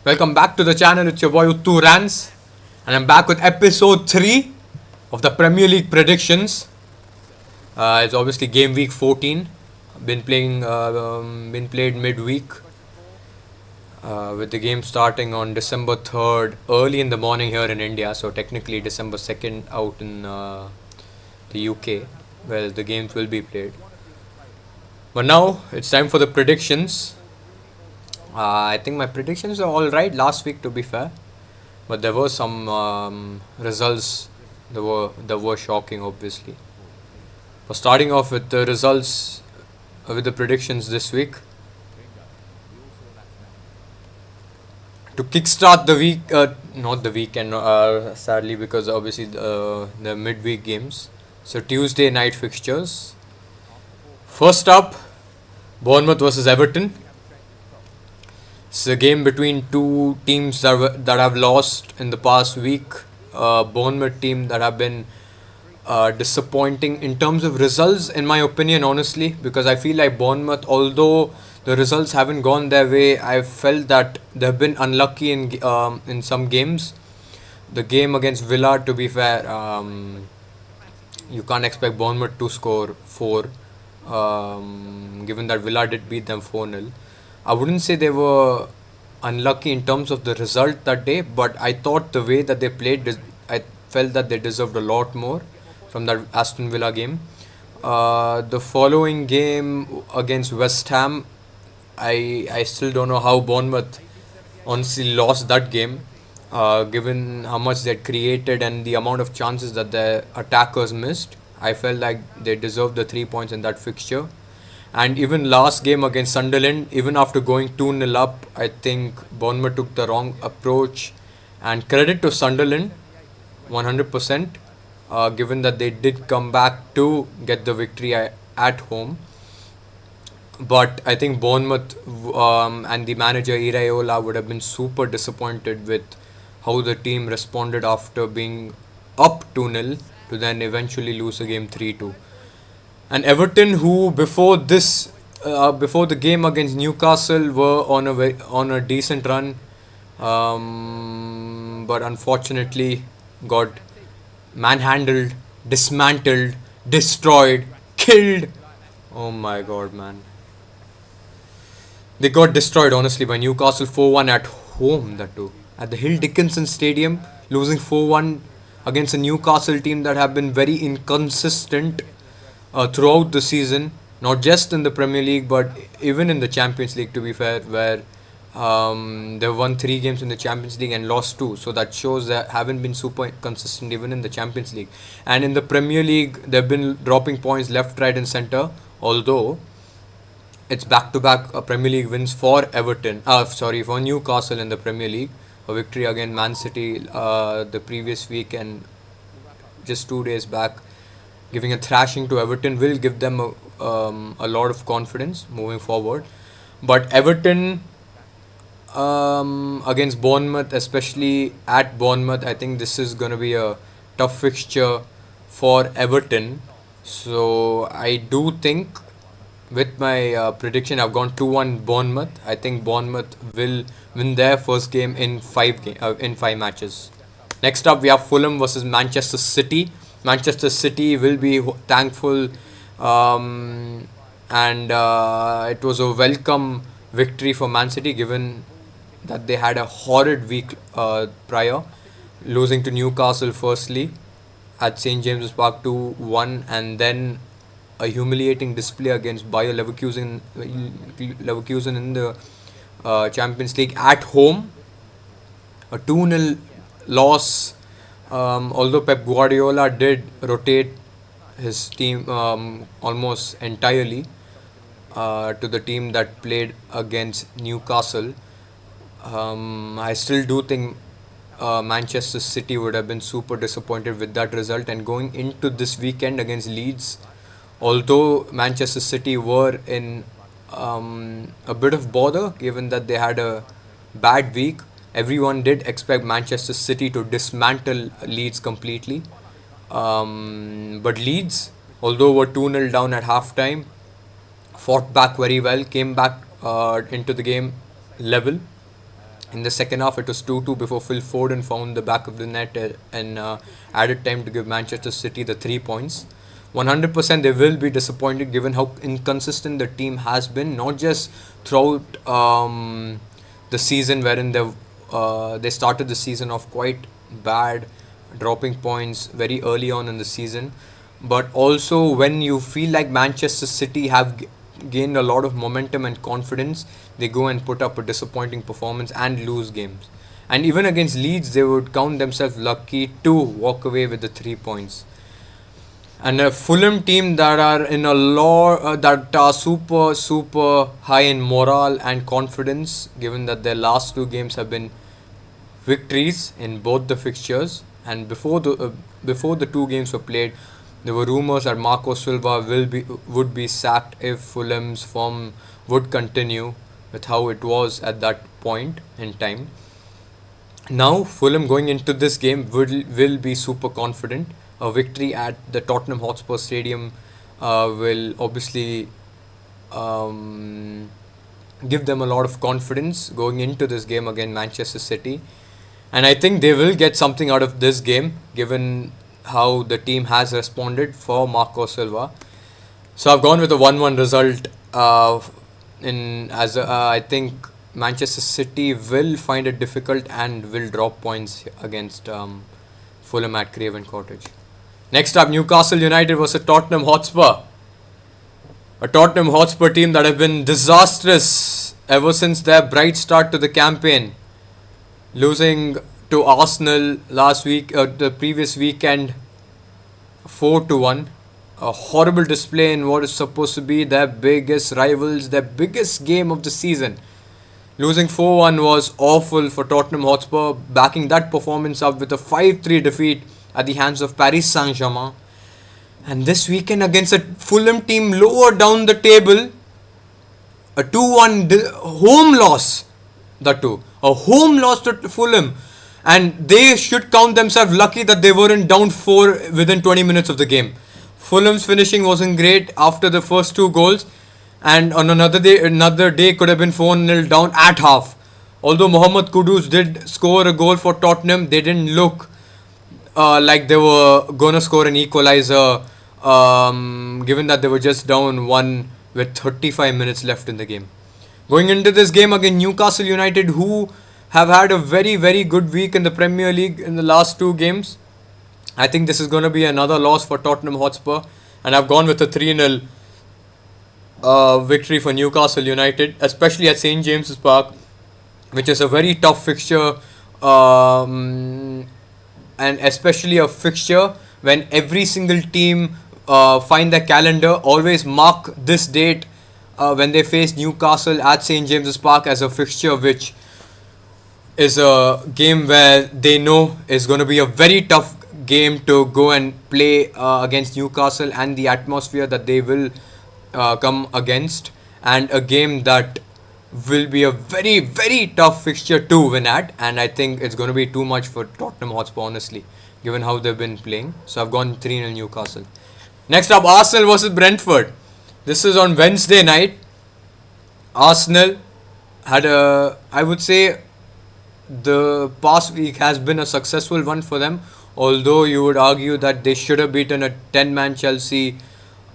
Welcome back to the channel. It's your boy Uttu Rans, and I'm back with episode 3 of the Premier League predictions. It's obviously game week 14. Been played midweek, with the game starting on December 3rd, early in the morning here in India. So technically December 2nd out in the UK, where the games will be played. But now it's time for the predictions. I think my predictions are all right last week, to be fair. But there were some results that were shocking, obviously. But starting off with the results, with the predictions this week, to kickstart the week, not the weekend, sadly, because obviously the midweek games. So Tuesday night fixtures. First up, Bournemouth versus Everton. It's a game between two teams that have lost in the past week. Bournemouth team that have been disappointing in terms of results, in my opinion, honestly, because I feel like Bournemouth, although the results haven't gone their way, I felt that they've been unlucky in some games. The game against Villa, to be fair, you can't expect Bournemouth to score 4, given that Villa did beat them 4-0. I wouldn't say they were unlucky in terms of the result that day, but I thought the way that they played, I felt that they deserved a lot more from that Aston Villa game. The following game against West Ham, I still don't know how Bournemouth honestly lost that game, given how much they had created and the amount of chances that the attackers missed. I felt like they deserved the 3 points in that fixture. And even last game against Sunderland, even after going 2-0 up, I think Bournemouth took the wrong approach. And credit to Sunderland, 100%, given that they did come back to get the victory at home. But I think Bournemouth and the manager Iraola would have been super disappointed with how the team responded after being up 2-0 to then eventually lose a game 3-2. And Everton, who before the game against Newcastle were on a decent run, but unfortunately got manhandled, dismantled, destroyed, killed. Oh my god, man! They got destroyed, honestly, by Newcastle 4-1 at home. That too, at the Hill Dickinson Stadium, losing 4-1 against a Newcastle team that have been very inconsistent throughout the season, not just in the Premier League but even in the Champions League, to be fair, where they won 3 games in the Champions League and lost 2. So that shows they haven't been super consistent even in the Champions League. And in the Premier League, they've been dropping points left, right, and centre. Although it's back-to-back Premier League wins for Everton. For Newcastle in the Premier League. A victory against Man City the previous week, and just 2 days back, giving a thrashing to Everton will give them a lot of confidence moving forward. But Everton against Bournemouth, especially at Bournemouth, I think this is going to be a tough fixture for Everton. So I do think, with my prediction, I've gone 2-1 Bournemouth. I think Bournemouth will win their first game in 5 matches. Next up, we have Fulham versus Manchester City. Manchester City will be thankful, and it was a welcome victory for Man City, given that they had a horrid week prior, losing to Newcastle firstly at St James's Park 2-1, and then a humiliating display against Bayer Leverkusen in the Champions League at home, a 2-0 loss. Although Pep Guardiola did rotate his team almost entirely to the team that played against Newcastle, I still do think Manchester City would have been super disappointed with that result. And going into this weekend against Leeds, although Manchester City were in a bit of bother given that they had a bad week, everyone did expect Manchester City to dismantle Leeds completely. But Leeds, although were 2-0 down at halftime, fought back very well, came back into the game level, In the second half, it was 2-2 before Phil Foden found the back of the net and added time to give Manchester City the 3 points. 100% they will be disappointed given how inconsistent the team has been, not just throughout the season, wherein they started the season off quite bad, dropping points very early on in the season, but also when you feel like Manchester City have gained a lot of momentum and confidence, they go and put up a disappointing performance and lose games. And even against Leeds, they would count themselves lucky to walk away with the 3 points. And a Fulham team that are in a law that are super high in morale and confidence, given that their last two games have been victories in both the fixtures. And before the two games were played, there were rumors that Marco Silva would be sacked if Fulham's form would continue with how it was at that point in time. Now Fulham going into this game will be super confident. A victory at the Tottenham Hotspur Stadium will obviously um, give them a lot of confidence going into this game against Manchester City. And I think they will get something out of this game given how the team has responded for Marco Silva. So I've gone with a 1-1 result. I think Manchester City will find it difficult and will drop points against Fulham at Craven Cottage. Next up, Newcastle United versus Tottenham Hotspur. A Tottenham Hotspur team that have been disastrous ever since their bright start to the campaign, losing to Arsenal the previous weekend, 4-1. A horrible display in what is supposed to be their biggest rivals, their biggest game of the season. Losing 4-1 was awful for Tottenham Hotspur, backing that performance up with a 5-3 defeat at the hands of Paris Saint-Germain. And this weekend against a Fulham team lower down the table, a 2-1 home loss. That too. A home loss to Fulham. And they should count themselves lucky that they weren't down 4 within 20 minutes of the game. Fulham's finishing wasn't great after the first two goals. And on another day could have been 4-0 down at half. Although Mohamed Kudus did score a goal for Tottenham, they didn't look like they were going to score an equalizer, given that they were just down 1 with 35 minutes left in the game. Going into this game against Newcastle United, who have had a very good week in the Premier League in the last two games, I think this is going to be another loss for Tottenham Hotspur, and I've gone with a 3-0 victory for Newcastle United, especially at St James's Park, which is a very tough fixture, and especially a fixture when every single team find their calendar, always mark this date when they face Newcastle at St James's Park as a fixture, which is a game where they know is going to be a very tough game to go and play against Newcastle, and the atmosphere that they will come against, and a game that will be a very tough fixture to win at. And I think it's going to be too much for Tottenham Hotspur, honestly, given how they've been playing. So I've gone 3-0 Newcastle. Next up, Arsenal versus Brentford. This is on Wednesday night. Arsenal had I would say the past week has been a successful one for them, although you would argue that they should have beaten a 10-man Chelsea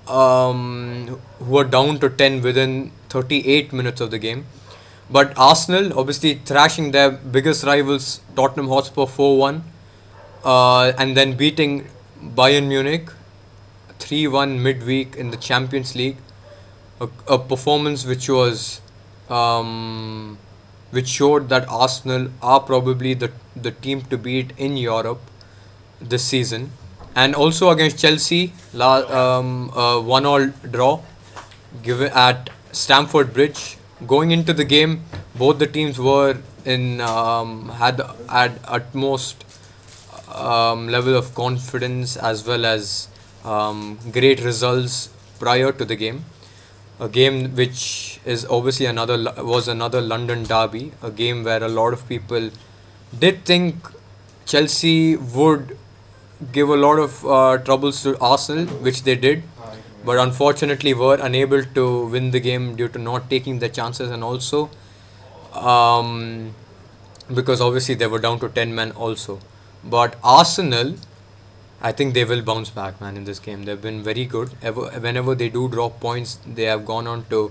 who are down to 10 within 38 minutes of the game. But Arsenal obviously thrashing their biggest rivals Tottenham Hotspur 4-1, and then beating Bayern Munich 3-1 midweek in the Champions League. A performance which showed that Arsenal are probably the team to beat in Europe this season. And also against Chelsea, 1-1 draw given at Stamford Bridge. Going into the game, both the teams were had utmost level of confidence as well as great results prior to the game. A game which is obviously another London derby, a game where a lot of people did think Chelsea would give a lot of troubles to Arsenal, which they did, but unfortunately were unable to win the game due to not taking the chances, and also because obviously they were down to 10 men also. But Arsenal, I think they will bounce back, man, in this game. They've been very good. Whenever they do drop points, they have gone on to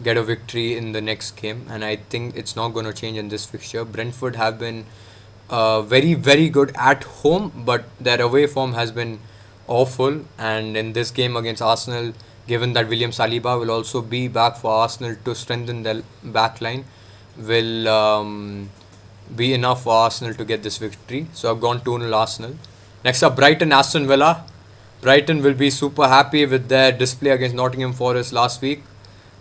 get a victory in the next game, and I think it's not going to change in this fixture. Brentford have been very, very good at home, but their away form has been awful. And in this game against Arsenal, given that William Saliba will also be back for Arsenal to strengthen their back line, will be enough for Arsenal to get this victory. So I've gone 2-0 Arsenal. Next up, Brighton Aston Villa. Brighton will be super happy with their display against Nottingham Forest last week.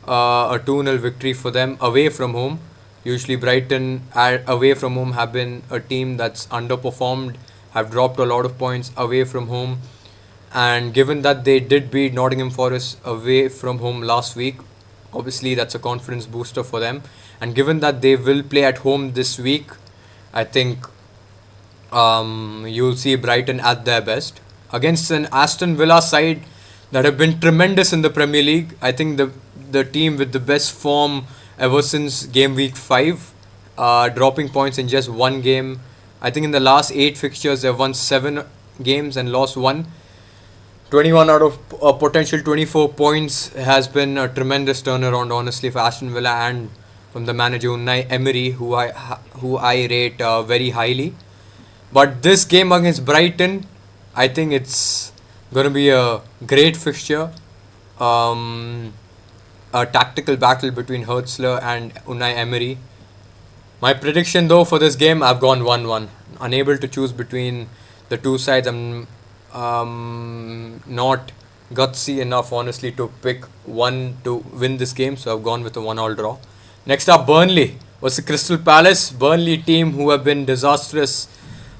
A 2-0 victory for them away from home. Usually, Brighton away from home have been a team that's underperformed, have dropped a lot of points away from home. And given that they did beat Nottingham Forest away from home last week, obviously that's a confidence booster for them. And given that they will play at home this week, I think you'll see Brighton at their best against an Aston Villa side that have been tremendous in the Premier League. I think the team with the best form ever since game week 5, dropping points in just one game. I think in the last 8 fixtures they've won 7 games and lost one. 21 out of potential 24 points has been a tremendous turnaround, honestly, for Aston Villa and from the manager Unai Emery, who I rate very highly. But this game against Brighton, I think it's going to be a great fixture. Um, a tactical battle between Hertzler and Unai Emery. My prediction, though, for this game, I've gone 1-1. Unable to choose between the two sides. I'm not gutsy enough, honestly, to pick one to win this game, so I've gone with a 1-all draw. Next up, Burnley versus Crystal Palace. Burnley team who have been disastrous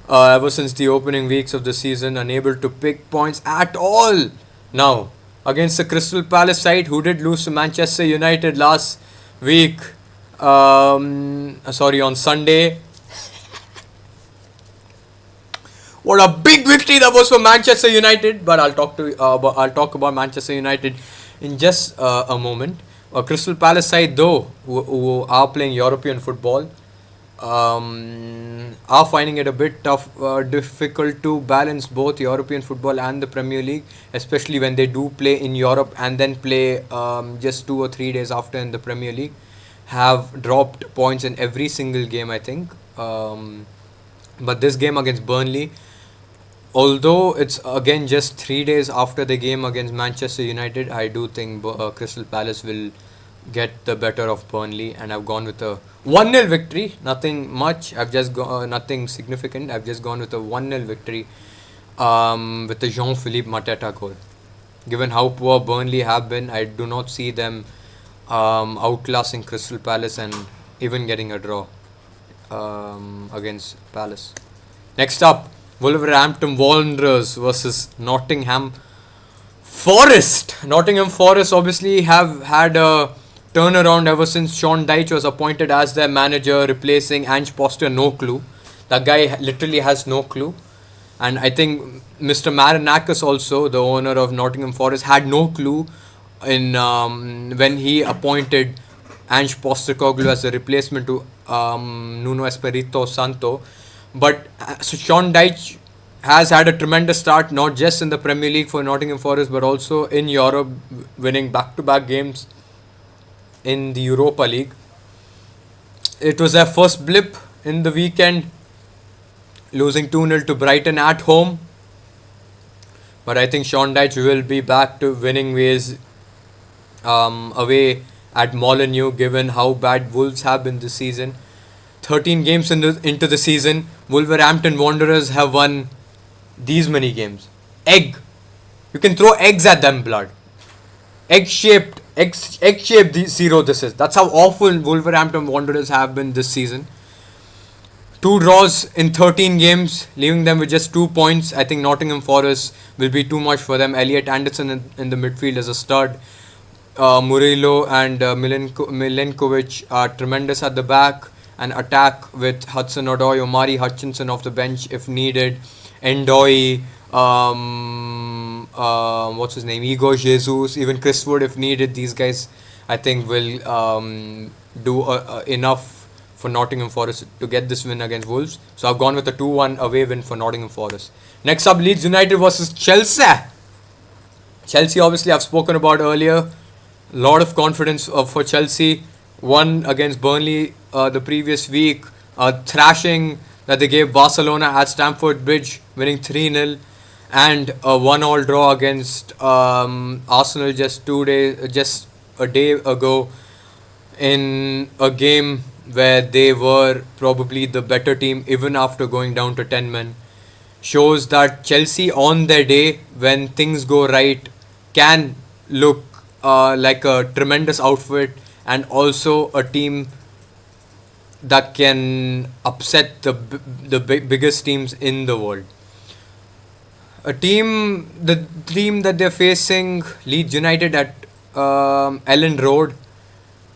ever since the opening weeks of the season, unable to pick points at all. Now, against the Crystal Palace side who did lose to Manchester United last week, on Sunday. What a big victory that was for Manchester United! But I'll talk about Manchester United in just a moment. Crystal Palace side, though, who are playing European football, are finding it a bit tough, difficult to balance both European football and the Premier League, especially when they do play in Europe and then play just 2 or 3 days after in the Premier League. Have dropped points in every single game, I think. But this game against Burnley, although it's again just 3 days after the game against Manchester United, I do think Crystal Palace will get the better of Burnley, and I've gone with a 1-0 victory. Nothing much. I've just nothing significant. I've just gone with a 1-0 victory with the Jean-Philippe Mateta goal. Given how poor Burnley have been, I do not see them outclassing Crystal Palace and even getting a draw against Palace. Next up, Wolverhampton Wanderers versus Nottingham Forest. Nottingham Forest obviously have had a turnaround ever since Sean Dyche was appointed as their manager, replacing Ange Poster. No clue. That guy literally has no clue. And I think Mr. Marinakis, also the owner of Nottingham Forest, had no clue in when he appointed Ange Postecoglou as a replacement to Nuno Espirito Santo. But so Sean Dyche has had a tremendous start, not just in the Premier League for Nottingham Forest, but also in Europe, winning back-to-back games in the Europa League. It was their first blip in the weekend, losing 2-0 to Brighton at home. But I think Sean Dyche will be back to winning ways away at Molineux, given how bad Wolves have been this season. 13 games into the season, Wolverhampton Wanderers have won these many games. Egg. You can throw eggs at them, blood. Egg-shaped zero this is. That's how awful Wolverhampton Wanderers have been this season. 2 draws in 13 games, leaving them with just 2 points. I think Nottingham Forest will be too much for them. Elliot Anderson in the midfield is a stud. Murillo and Milenkovic are tremendous at the back. And attack with Hudson-Odoi, Omari Hutchinson off the bench if needed. Endoy, what's his name? Igor Jesus, even Chris Wood if needed. These guys, I think, will do enough for Nottingham Forest to get this win against Wolves. So I've gone with a 2-1 away win for Nottingham Forest. Next up, Leeds United versus Chelsea. Chelsea, obviously, I've spoken about earlier. Lot of confidence for Chelsea. Won against Burnley the previous week. Thrashing that they gave Barcelona at Stamford Bridge, winning 3-0. And a 1-all draw against Arsenal just a day ago, in a game where they were probably the better team even after going down to 10 men. Shows that Chelsea on their day, when things go right, can look like a tremendous outfit, and also a team that can upset the biggest teams in the world. The team that they're facing, Leeds United at Ellen Road.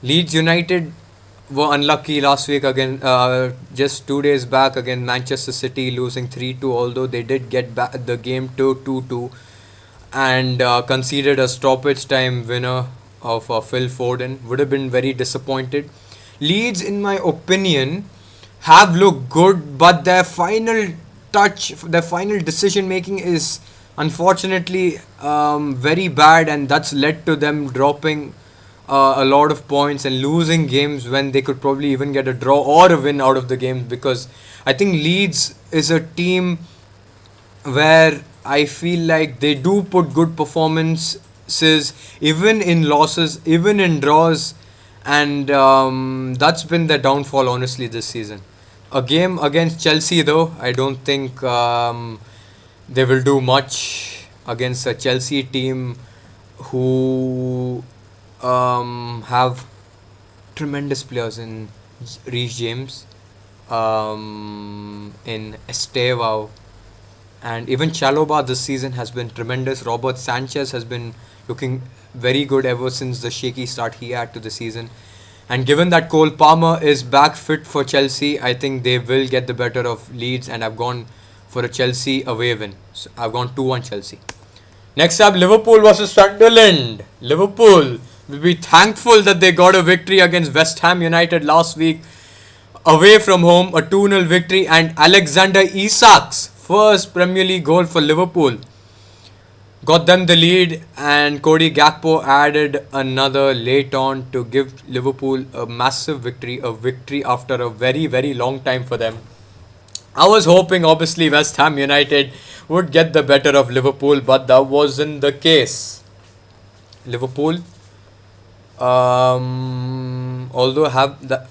Leeds United were unlucky last week again, just 2 days back against Manchester City, losing 3-2. Although they did get back the game to 2-2, and conceded a stoppage time winner of Phil Foden. Would have been very disappointed. Leeds, in my opinion, have looked good, but their final decision making is unfortunately very bad, and that's led to them dropping a lot of points and losing games when they could probably even get a draw or a win out of the game. Because I think Leeds is a team where I feel like they do put good performances even in losses, even in draws, and that's been their downfall, honestly, this season. A game against Chelsea, though, I don't think they will do much against a Chelsea team who have tremendous players in Reece James, in Estevao, and even Chaloba this season has been tremendous. Robert Sanchez has been looking very good ever since the shaky start he had to the season. And given that Cole Palmer is back fit for Chelsea, I think they will get the better of Leeds, and I've gone for a Chelsea away win. So I've gone 2-1 Chelsea. Next up, Liverpool versus Sunderland. Liverpool will be thankful that they got a victory against West Ham United last week away from home, a 2-0 victory, and Alexander Isak's first Premier League goal for Liverpool got them the lead, and Cody Gakpo added another late on to give Liverpool a massive victory, a victory after a very, very long time for them. I was hoping, obviously, West Ham United would get the better of Liverpool, but that wasn't the case. Liverpool,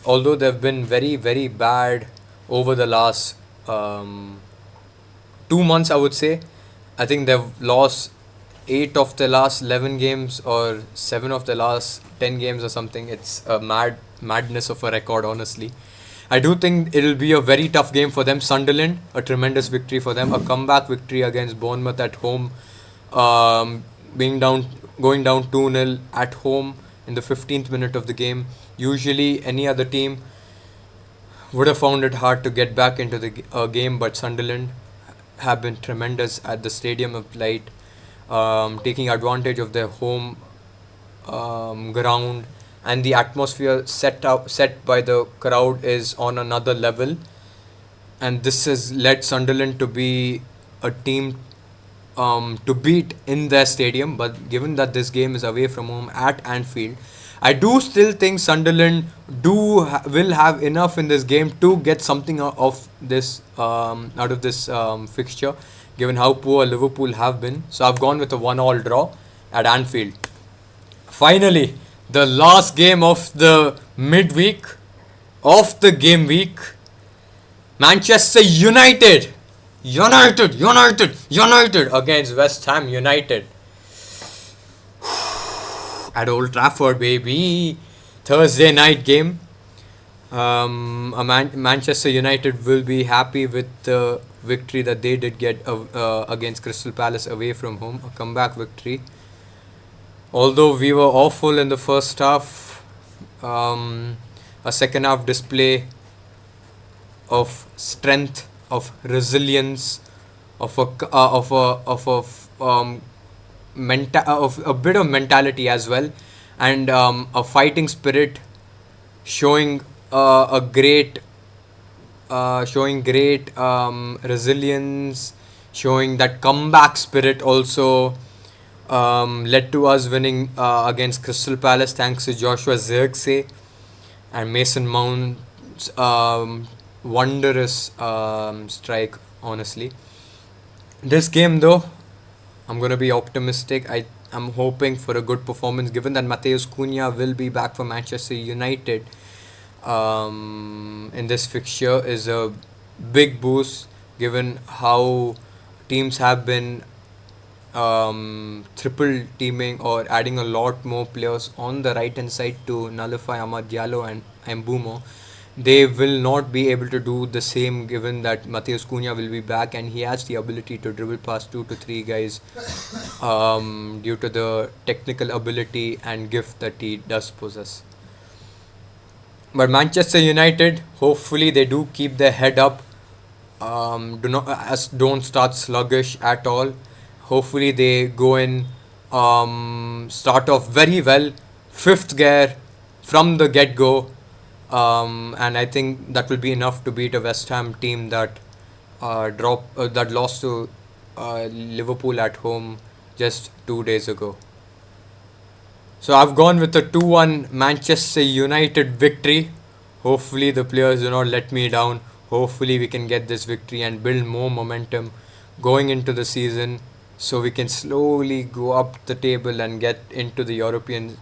although they've been very, very bad over the last 2 months, I would say. I think they've lost 8 of the last 11 games or 7 of the last 10 games or something. It's a madness of a record, honestly. I do think it'll be a very tough game for them. Sunderland, a tremendous victory for them, a comeback victory against Bournemouth at home, going down 2-0 at home in the 15th minute of the game. Usually any other team would have found it hard to get back into the game, but Sunderland have been tremendous at the Stadium of Light, taking advantage of their home ground, and the atmosphere set by the crowd is on another level, and this has led Sunderland to be a team to beat in their stadium. But given that this game is away from home at Anfield, I do still think Sunderland will have enough in this game to get something out of this fixture, given how poor Liverpool have been. So I've gone with a 1-all draw at Anfield. Finally, the last game of the midweek, of the game week, Manchester United against West Ham United at Old Trafford, baby. Thursday night game. Manchester United will be happy with the victory that they did get against Crystal Palace away from home, a comeback victory. Although we were awful in the first half, a second half display of strength, of resilience, of a bit of mentality as well, and a fighting spirit, showing a great showing great resilience, showing that comeback spirit also led to us winning against Crystal Palace thanks to Joshua Zirkzee and Mason Mount's wondrous strike, honestly. This game, though, I'm going to be optimistic. I'm hoping for a good performance given that Mateus Cunha will be back for Manchester United in this fixture is a big boost given how teams have been triple teaming or adding a lot more players on the right hand side to nullify Amad Diallo and Mbumo. They will not be able to do the same given that Matheus Cunha will be back and he has the ability to dribble past 2 to 3 guys due to the technical ability and gift that he does possess. But Manchester United, hopefully, they do keep their head up. Don't start sluggish at all. Hopefully, they go in, start off very well, fifth gear from the get go, and I think that will be enough to beat a West Ham team that that lost to Liverpool at home just 2 days ago. So I've gone with a 2-1 Manchester United victory. Hopefully the players do not let me down. Hopefully we can get this victory and build more momentum going into the season so we can slowly go up the table and get into the European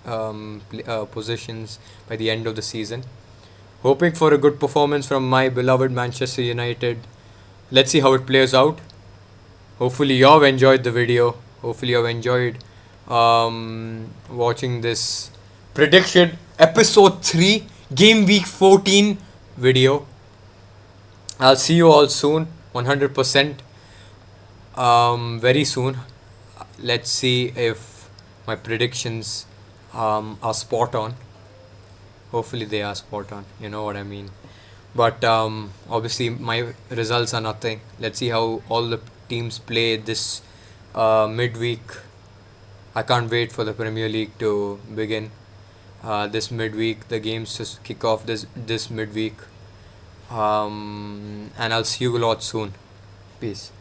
positions by the end of the season. Hoping for a good performance from my beloved Manchester United. Let's see how it plays out. Hopefully you have enjoyed the video. Hopefully you have enjoyed watching this prediction episode 3 game week 14 video. I'll see you all soon, 100% very soon. Let's see if my predictions are spot on. Hopefully they are spot on, you know what I mean. But obviously my results are nothing. Let's see how all the teams play this midweek. I can't wait for the Premier League to begin this midweek. The games just kick off this midweek. And I'll see you a lot soon. Peace.